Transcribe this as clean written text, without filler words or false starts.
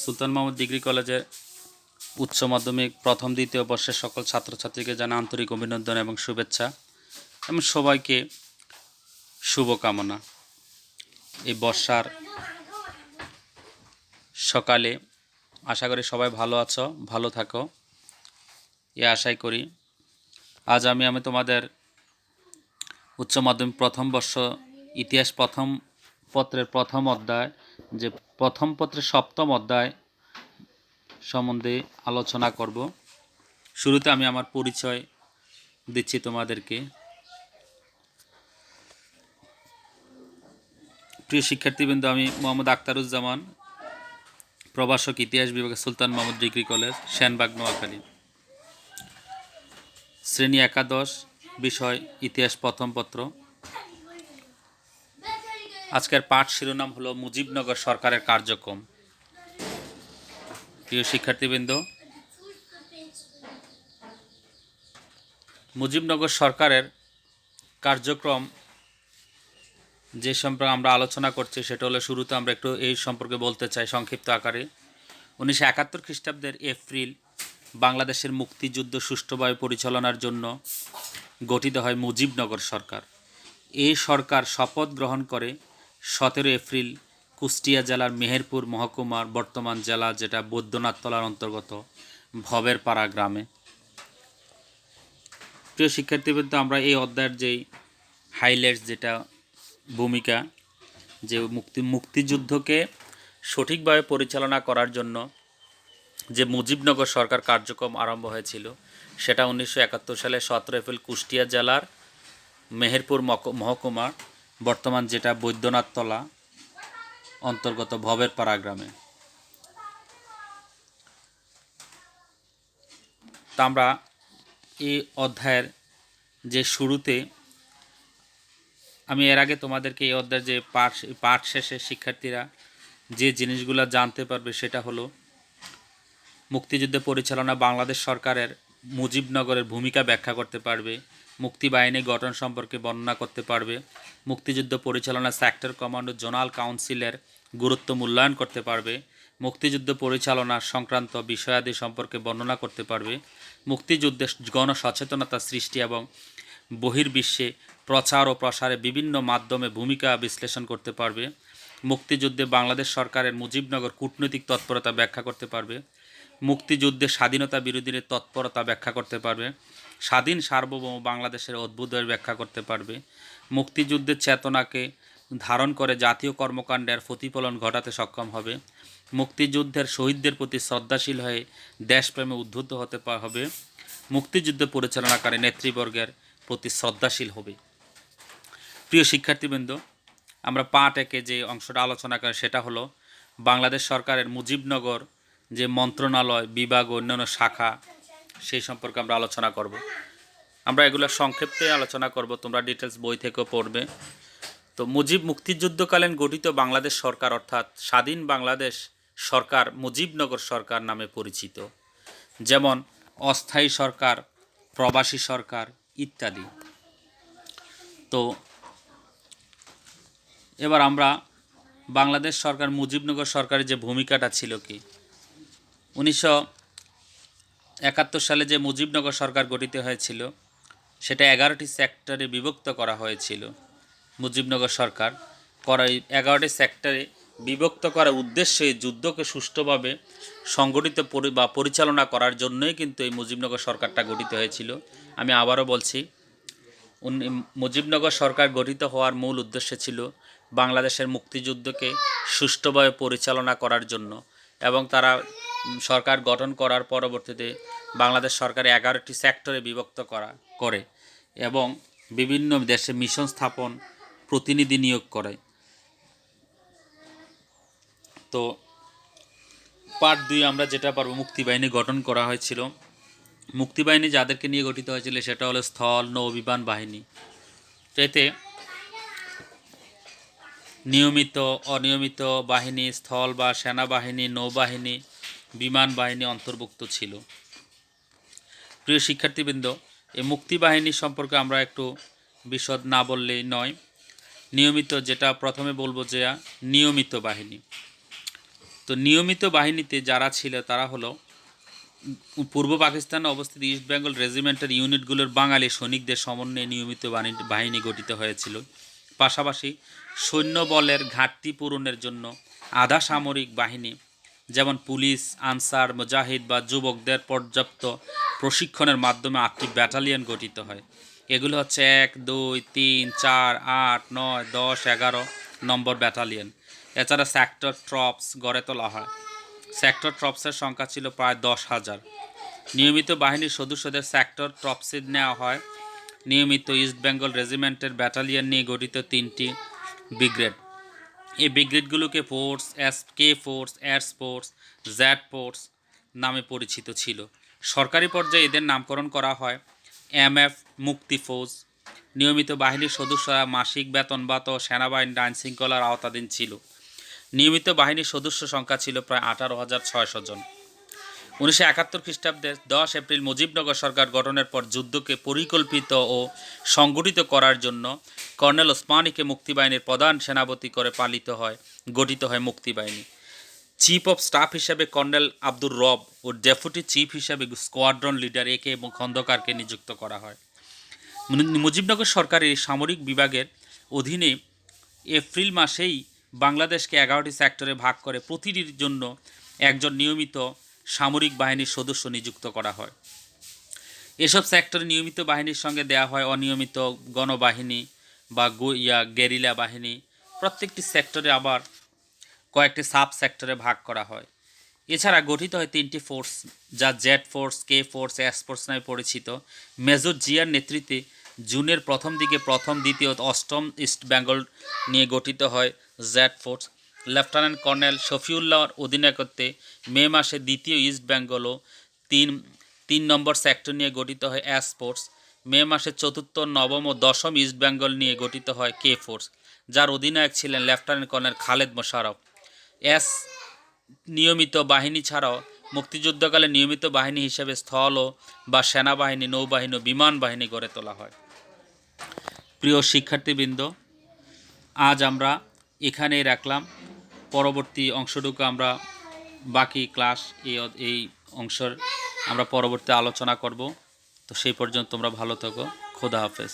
সুলতান Mahmud degree কলেজের উচ্চ মাধ্যমিক প্রথম দ্বিতীয় বর্ষের সকল ছাত্রছাত্রীকে জানাই আন্তরিক অভিনন্দন এবং শুভেচ্ছা এবং সবাইকে শুভকামনা। এই বর্ষার সকালে আশা করি সবাই ভালো আছো, ভালো থাকো, এ আশাই করি। আজ আমি তোমাদের উচ্চ মাধ্যমিক প্রথম বর্ষ ইতিহাস প্রথম পত্রের প্রথম অধ্যায়, যে প্রথম পত্রের সপ্তম অধ্যায় সম্বন্ধে আলোচনা করব। শুরুতে আমি আমার পরিচয় দিচ্ছি তোমাদেরকে। প্রিয় শিক্ষার্থীবৃন্দ, আমি মোহাম্মদ আখতারুজ্জামান, প্রভাষক, ইতিহাস বিভাগে সুলতান মাহমুদ ডিগ্রি কলেজ, সেনবাগ, নোয়াখালী। শ্রেণী একাদশ, বিষয় ইতিহাস প্রথম পত্র। আজকের পাঠ শিরোনাম হলো মুজিবনগর সরকারের কার্যক্রম। প্রিয় শিক্ষার্থীবৃন্দ, মুজিবনগর সরকারের কার্যক্রম যে সম্পর্কে আমরা আলোচনা করছি সেটা হলো, শুরুতে আমরা একটু এই সম্পর্কে বলতে চাই সংক্ষিপ্ত আকারে। 1971 খ্রিস্টাব্দের এপ্রিল বাংলাদেশের মুক্তিযুদ্ধ সুষ্ঠুভাবে পরিচালনার জন্য গঠিত হয় মুজিবনগর সরকার। এই সরকার শপথ গ্রহণ করে 17 এপ্রিল কুষ্টিয়া জেলার মেহেরপুর মহকুমার বর্তমান জেলা, যেটা বৈদ্যনাথতলার অন্তর্গত, ভবের পাড়া গ্রামে। প্রিয় শিক্ষার্থীবৃন্দ, আমরা এই অধ্যায়ের যেই হাইলাইটস, যেটা ভূমিকা, যে মুক্তিযুদ্ধকে সঠিকভাবে পরিচালনা করার জন্য যে মুজিবনগর সরকার কার্যক্রম আরম্ভ হয়েছিল, সেটা 1971 সালে 17 এপ্রিল কুষ্টিয়া জেলার মেহেরপুর মহকুমা, বর্তমান যেটা বৈদ্যনাথতলা অন্তর্গত ভবের পাড়া গ্রামে। তা আমরা এই অধ্যায়ের যে শুরুতে, আমি এর আগে তোমাদেরকে এই অধ্যায়ের যে পাঠ শেষে শিক্ষার্থীরা যে জিনিসগুলো জানতে পারবে সেটা হলো, মুক্তিযুদ্ধ পরিচালনা বাংলাদেশ সরকারের মুজিবনগরের ভূমিকা ব্যাখ্যা করতে পারবে, মুক্তিবাহিনী গঠন সম্পর্কে বর্ণনা করতে পারবে, মুক্তিযুদ্ধ পরিচালনা সেক্টর কমান্ড ও জোনাল কাউন্সিলের গুরুত্ব মূল্যায়ন করতে পারবে, মুক্তিযুদ্ধ পরিচালনা সংক্রান্ত বিষয়াদি সম্পর্কে বর্ণনা করতে পারবে, মুক্তিযুদ্ধে গণসচেতনতা সৃষ্টি এবং বহির্বিশ্বে প্রচার ও প্রসারে বিভিন্ন মাধ্যমে ভূমিকা বিশ্লেষণ করতে পারবে, মুক্তিযুদ্ধে বাংলাদেশ সরকারের মুজিবনগর কূটনৈতিক তৎপরতা ব্যাখ্যা করতে পারবে, মুক্তিযুদ্ধে স্বাধীনতা বিরোধীদের তৎপরতা ব্যাখ্যা করতে পারবে, স্বাধীন সার্বভৌম বাংলাদেশের অদ্ভুতের ব্যাখ্যা করতে পারবে, মুক্তিযুদ্ধের চেতনাকে ধারণ করে জাতীয় কর্মকাণ্ডের প্রতিফলন ঘটাতে সক্ষম হবে, মুক্তিযুদ্ধের শহীদদের প্রতি শ্রদ্ধাশীল হয়ে দেশপ্রেমে উদ্বুদ্ধ হতে হবে, মুক্তিযুদ্ধ পরিচালনাকারী নেতৃবর্গের প্রতি শ্রদ্ধাশীল হবে। প্রিয় শিক্ষার্থীবৃন্দ, আমরা পাঠ একে যে অংশটা আলোচনা করি সেটা হলো বাংলাদেশ সরকারের মুজিবনগর যে মন্ত্রণালয়, বিভাগ ও অন্যান্য শাখা, সেই সম্পর্কে আমরা আলোচনা করব। আমরা এগুলো সংক্ষেপে আলোচনা করব, তোমরা ডিটেলস বই থেকেও পড়বে। তো মুক্তিযুদ্ধকালীন গঠিত বাংলাদেশ সরকার, অর্থাৎ স্বাধীন বাংলাদেশ সরকার মুজিবনগর সরকার নামে পরিচিত, যেমন অস্থায়ী সরকার, প্রবাসী সরকার ইত্যাদি। তো এবার আমরা বাংলাদেশ সরকার মুজিবনগর সরকারের যে ভূমিকাটা ছিল কি, 1971 সালে যে মুজিবনগর সরকার গঠিত হয়েছিল সেটা 11টি সেক্টরে বিভক্ত করা হয়েছিল। মুজিবনগর সরকার 11টি সেক্টরে বিভক্ত করার উদ্দেশ্যে যুদ্ধকে সুষ্ঠুভাবে সংগঠিত বা পরিচালনা করার জন্যই কিন্তু এই মুজিবনগর সরকারটা গঠিত হয়েছিল। আমি আবারও বলছি, মুজিবনগর সরকার গঠিত হওয়ার মূল উদ্দেশ্য ছিল বাংলাদেশের মুক্তিযুদ্ধকে সুষ্ঠুভাবে পরিচালনা করার জন্য, এবং তারা সরকার গঠন করার পরবর্তীতে বাংলাদেশ সরকার 11টি সেক্টরে বিভক্ত করে এবং বিভিন্ন দেশে মিশন স্থাপন, প্রতিনিধি নিয়োগ করে। তো পার্ট 2 আমরা যেটা পারবো, মুক্তিবাহিনী গঠন করা হয়েছিল। মুক্তিবাহিনী যাদেরকে নিয়ে গঠিত হয়েছিল সেটা হলো স্থল, নৌ, বিমান বাহিনী। এতে নিয়মিত, অনিয়মিত বাহিনী, স্থল বা সেনাবাহিনী, নৌবাহিনী, বিমান বাহিনী অন্তর্ভুক্ত ছিল। প্রিয় শিক্ষার্থীবৃন্দ, এই মুক্তিবাহিনী সম্পর্কে আমরা একটু বিশদ না বললেই নয়। নিয়মিত, যেটা প্রথমে বলবো, যে নিয়মিত বাহিনী, তো নিয়মিত বাহিনীতে যারা ছিল তারা হলো পূর্ব পাকিস্তানে অবস্থিত ইস্ট বেঙ্গল রেজিমেন্টের ইউনিটগুলোর বাঙালি সৈনিকদের সমন্বয়ে নিয়মিত বাহিনী গঠিত হয়েছিল। পাশাপাশি সৈন্যবলের ঘাটতি পূরণের জন্য আধা সামরিক বাহিনী যেমন পুলিশ, আনসার, মুজাহিদ বা যুবকদের পর্যাপ্ত প্রশিক্ষণের মাধ্যমে 8টি ব্যাটালিয়ন গঠিত হয়। এগুলো হচ্ছে 1, 2, 3, 4, 8, 9, 10, 11 নম্বর ব্যাটালিয়ন। এছাড়া সেক্টর ট্রপস গড়ে তোলা হয়। সেক্টর ট্রপসের সংখ্যা ছিল প্রায় 10,000। নিয়মিত বাহিনীর সদস্যদের সেক্টর ট্রপসে নেওয়া হয়। নিয়মিত ইস্ট বেঙ্গল রেজিমেন্টের ব্যাটালিয়ন নিয়ে গঠিত 3টি ব্রিগেড। এই ব্রিগেডগুলোকে force, K force, air force, Z force নামে পরিচিত ছিল। সরকারি পর্যায়ে এদের নামকরণ করা হয় MF মুক্তি ফৌজ। নিয়মিত বাহিনীর সদস্যরা মাসিক বেতন ভাতা ও সেনাবাহিনীর আইনশৃঙ্খলার আওতাধীন ছিল। নিয়মিত বাহিনীর সদস্য সংখ্যা ছিল প্রায় 18,600 জন। 1971 খ্রিস্টাব্দের 10 এপ্রিল মুজিবনগর সরকার গঠনের পর যুদ্ধকে পরিকল্পিত ও সংগঠিত করার জন্য কর্নেল ওসমানীকে মুক্তিবাহিনীর প্রধান সেনাপতি করে গঠিত হয় মুক্তিবাহিনী। চিফ অফ স্টাফ হিসেবে কর্নেল আব্দুর রব ও ডেপুটি চিফ হিসেবে স্কোয়াড্রন লিডার AK এবং খন্দকারকে নিযুক্ত করা হয়। মুজিবনগর সরকারের সামরিক বিভাগের অধীনে এপ্রিল মাসেই বাংলাদেশকে 11টি সেক্টরে ভাগ করে প্রতিটির জন্য একজন নিয়মিত সামরিক বাহিনীর সদস্য নিযুক্ত করা হয়। এসব সেক্টরে নিয়মিত বাহিনীর সঙ্গে দেওয়া হয় অনিয়মিত গণবাহিনী বা গেরিলা বাহিনী। প্রত্যেকটি সেক্টরে আবার কয়েকটি সাব সেক্টরে ভাগ করা হয়। এছাড়া গঠিত হয় 3টি ফোর্স, যা Z force, K force, S force নামে পরিচিত। মেজর জিয়ার নেতৃত্বে জুনের প্রথম দিকে প্রথম, দ্বিতীয়, অষ্টম ইস্ট বেঙ্গল নিয়ে গঠিত হয় জেড ফোর্স। লেফটেন্যান্ট কর্নেল শফিউল্লাহর অধিনায়কত্বে মে মাসে দ্বিতীয় ইস্ট বেঙ্গল ও তিন নম্বর সেক্টর নিয়ে গঠিত হয় এস ফোর্স। মে মাসে চতুর্থ, নবম ও দশম ইস্ট বেঙ্গল নিয়ে গঠিত হয় কে ফোর্স, যার অধিনায়ক ছিলেন lieutenant colonel Khaled Mosharraf. S নিয়মিত বাহিনী ছাড়াও মুক্তিযুদ্ধকালে নিয়মিত বাহিনী হিসেবে স্থল ও বা সেনাবাহিনী, নৌবাহিনী ও বিমান বাহিনী গড়ে তোলা হয়। প্রিয় শিক্ষার্থীবৃন্দ, আজ আমরা এখানেই রাখলাম। পরবর্তী অংশটুকু আমরা বাকি ক্লাস এই অংশের আমরা পরবর্তী আলোচনা করব। তো সেই পর্যন্ত তোমরা ভালো থাকো। খোদা হাফেজ।